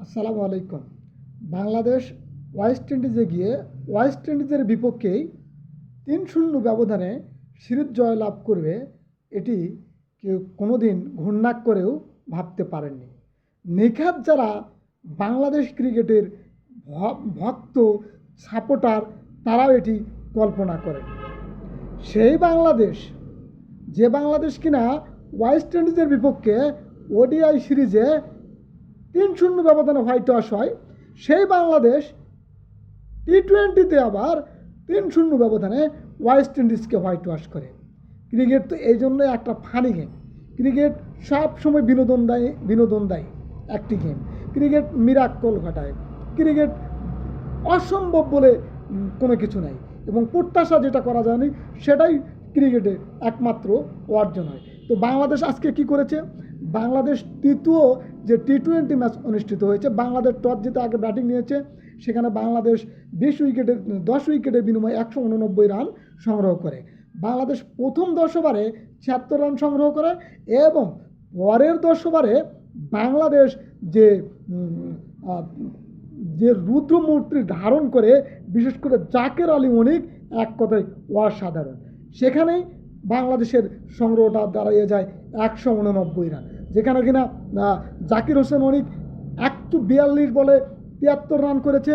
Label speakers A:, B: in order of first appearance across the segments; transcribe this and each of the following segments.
A: আসসালামু আলাইকুম। বাংলাদেশ ওয়েস্ট ইন্ডিজে গিয়ে ওয়েস্ট ইন্ডিজের বিপক্ষেই ৩-০ ব্যবধানে সিরিজ জয়লাভ করবে, এটি কেউ কোনোদিন ঘূর্ণা করেও ভাবতে পারেননি। নিখাত যারা বাংলাদেশ ক্রিকেটের ভক্ত সাপোর্টার, তারাও এটি কল্পনা করেন। সেই বাংলাদেশ, যে বাংলাদেশ কিনা ওয়েস্ট ইন্ডিজের বিপক্ষে ওডিআই সিরিজে ৩-০ ব্যবধানে হোয়াইট ওয়াশ হয়, সেই বাংলাদেশ টি-20-তে আবার ৩-০ ব্যবধানে ওয়েস্ট ইন্ডিজকে হোয়াইট ওয়াশ করে। ক্রিকেট তো এই জন্য একটা ফানি গেম। ক্রিকেট সব সময় বিনোদন দেয় একটি গেম। ক্রিকেট মিরাক্কল ঘটায়। ক্রিকেট অসম্ভব বলে কোনো কিছু নাই, এবং প্রত্যাশা যেটা করা যায়নি সেটাই ক্রিকেটে একমাত্র অর্জন হয়। তো বাংলাদেশ আজকে কি করেছে? বাংলাদেশ তৃতীয় যে টি-20 ম্যাচ অনুষ্ঠিত হয়েছে, বাংলাদেশ টস জিতে আগে ব্যাটিং নিয়েছে। সেখানে বাংলাদেশ 10 উইকেটের বিনিময়ে 189 রান সংগ্রহ করে। বাংলাদেশ প্রথম 10 ওভারে 76 রান সংগ্রহ করে, এবং পরের 10 ওভারে বাংলাদেশ যে রুদ্রমূর্তি ধারণ করে, বিশেষ করে জাকের আলী অনিক, এক কথায় অসাধারণ। সেখানেই বাংলাদেশের সংগ্রহটা দাঁড়িয়ে যায় 189 রান, যেখানে কিনা জাকির হোসেন অনিক 142 বলে 73 রান করেছে।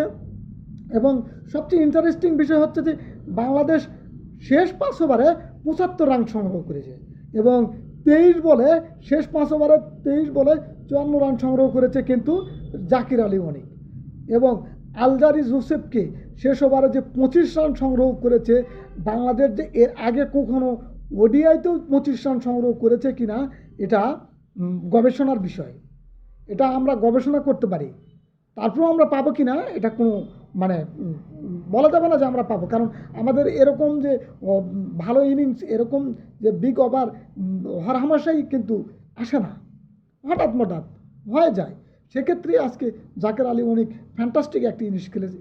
A: এবং সবচেয়ে ইন্টারেস্টিং বিষয় হচ্ছে যে বাংলাদেশ শেষ 5 ওভারে 75 রান সংগ্রহ করেছে, এবং 23 বলে শেষ 5 ওভারে 23 বলে 54 রান সংগ্রহ করেছে কিন্তু জাকির আলী অনিক। এবং আলজারি জোসেফকে শেষ ওভারে যে 25 রান সংগ্রহ করেছে, বাংলাদেশ যে এর আগে কখনো ওডিআইতেও 25 রান সংগ্রহ করেছে কিনা, এটা গবেষণার বিষয়। এটা আমরা গবেষণা করতে পারি, তারপরেও আমরা পাবো কিনা এটা কোনো বলা যাবে না যে আমরা পাবো। কারণ আমাদের এরকম যে ভালো ইনিংস, এরকম যে বিগ ওভার হরহামেশাই কিন্তু আসে না, হঠাৎ হয়ে যায়। সেক্ষেত্রে আজকে জাকের আলী অনিক ফ্যান্টাস্টিক একটি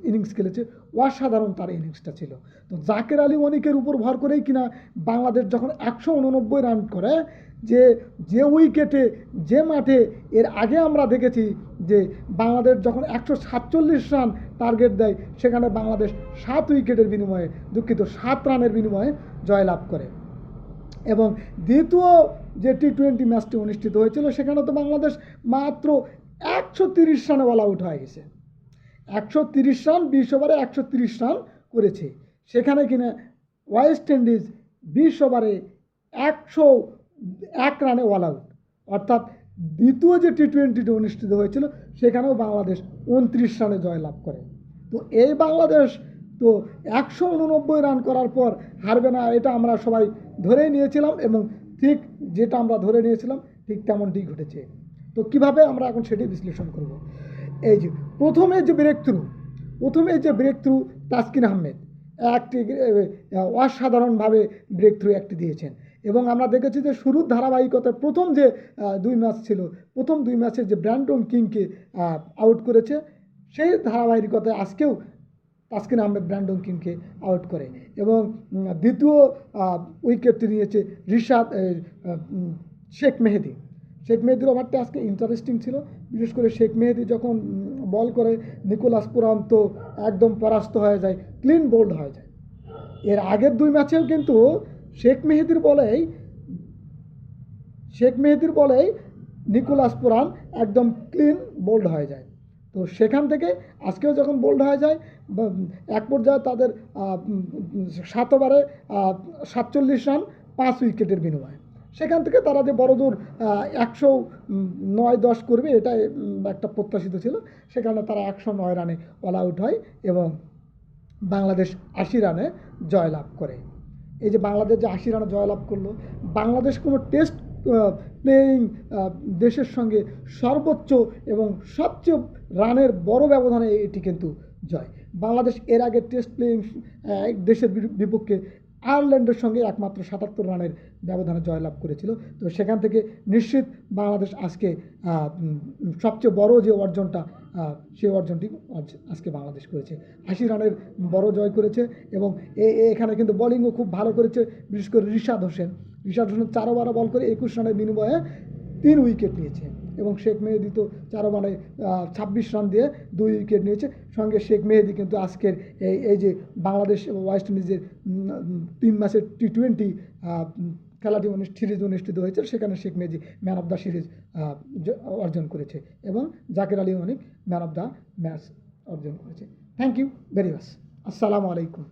A: ইনিংস খেলেছে, অসাধারণ তার ইনিংসটা ছিল। তো জাকের আলী অনিকের উপর ভর করেই কিনা বাংলাদেশ যখন 189 রান করে, যে উইকেটে, যে মাঠে এর আগে আমরা দেখেছি যে বাংলাদেশ যখন 147 রান টার্গেট দেয়, সেখানে বাংলাদেশ 7 রানের বিনিময়ে জয়লাভ করে। এবং দ্বিতীয় যে টি-20 ম্যাচটি অনুষ্ঠিত হয়েছিল, সেখানে তো বাংলাদেশ মাত্র 130 রানে অল আউট হয়ে গেছে। 130 রান, 20 ওভারে 130 রান করেছে। সেখানে কিনা ওয়েস্ট ইন্ডিজ 20 ওভারে 101 রানে অল আউট। অর্থাৎ দ্বিতীয় যে টি-20টি অনুষ্ঠিত হয়েছিল, সেখানেও বাংলাদেশ 29 রানে জয়লাভ করে। তো এই বাংলাদেশ তো 189 রান করার পর হারবে না, এটা আমরা সবাই ধরেই নিয়েছিলাম, এবং ঠিক যেটা আমরা ধরে নিয়েছিলাম ঠিক তেমনটি ঘটেছে। তো কিভাবে আমরা এখন সেটি বিশ্লেষণ করব। এই যে প্রথমে যে ব্রেক থ্রু তাসকিন আহমেদ একটি অসাধারণভাবে ব্রেক থ্রু একটি দিয়েছেন। এবং আমরা দেখেছি যে শুরুর ধারাবাহিকতায় প্রথম যে 2 ম্যাচ ছিল, প্রথম 2 ম্যাচে যে ব্র্যান্ডন কিংকে আউট করেছে, সেই ধারাবাহিকতায় আজকেও তাসকিন আহমেদ ব্র্যান্ডন কিংকে আউট করে। এবং দ্বিতীয় উইকেটটি নিয়েছে শেখ মেহেদির ওভারটা আজকে ইন্টারেস্টিং ছিল। বিশেষ করে শেখ মেহেদি যখন বল করে, নিকোলাস পুরান তো একদম পরাস্ত হয়ে যায়, ক্লিন বোল্ড হয়ে যায়। এর আগের 2 ম্যাচেও কিন্তু শেখ মেহেদির বলেই নিকোলাস পুরান একদম ক্লিন বোল্ড হয়ে যায়। তো সেখান থেকে আজকেও যখন বোল্ড হয়ে যায়, এক পর্যায়ে তাদের 7 ওভারে 47 রান 5 উইকেটের বিনিময়ে, সেখান থেকে তারা যে বড়দূর 109-10 করবে, এটা একটা প্রত্যাশিত ছিল। সেখানে তারা 109 রানে অল আউট হয়, এবং বাংলাদেশ 80 রানে জয়লাভ করে। এই যে বাংলাদেশ যে 80 রানে জয়লাভ করলো, বাংলাদেশ কোনো টেস্ট প্লেয়িং দেশের সঙ্গে সর্বোচ্চ এবং সবচেয়ে রানের বড় ব্যবধানে এটি কিন্তু জয়। বাংলাদেশ এর আগে টেস্ট প্লেয়িং দেশের বিপক্ষে আয়ারল্যান্ডের সঙ্গে একমাত্র 77 রানের ব্যবধানে জয়লাভ করেছিল। তো সেখান থেকে নিশ্চিত বাংলাদেশ আজকে সবচেয়ে বড় যে অর্জনটা, সেই অর্জনটি আজকে বাংলাদেশ করেছে। 80 রানের বড় জয় করেছে, এবং এখানে কিন্তু বোলিংও খুব ভালো করেছে। বিশেষ করে রিশাদ হোসেন 4 ওভারে বল করে 21 রানের বিনিময়ে 3 উইকেট নিয়েছে। এবং শেখ মেহেদি তো 4 ওভারে 26 রান দিয়ে 2 উইকেট নিয়েছে। সঙ্গে শেখ মেহেদি কিন্তু আজকের এই যে বাংলাদেশ এবং ওয়েস্ট ইন্ডিজের 3 ম্যাচের T20 খেলাটি সিরিজ অনুষ্ঠিত হয়েছে, সেখানে Sheikh Mehedi man of the series অর্জন করেছে এবং জাকের আলী অনেক ম্যান অফ দ্য ম্যাচ অর্জন করেছে। Thank you very much. আসসালামু আলাইকুম।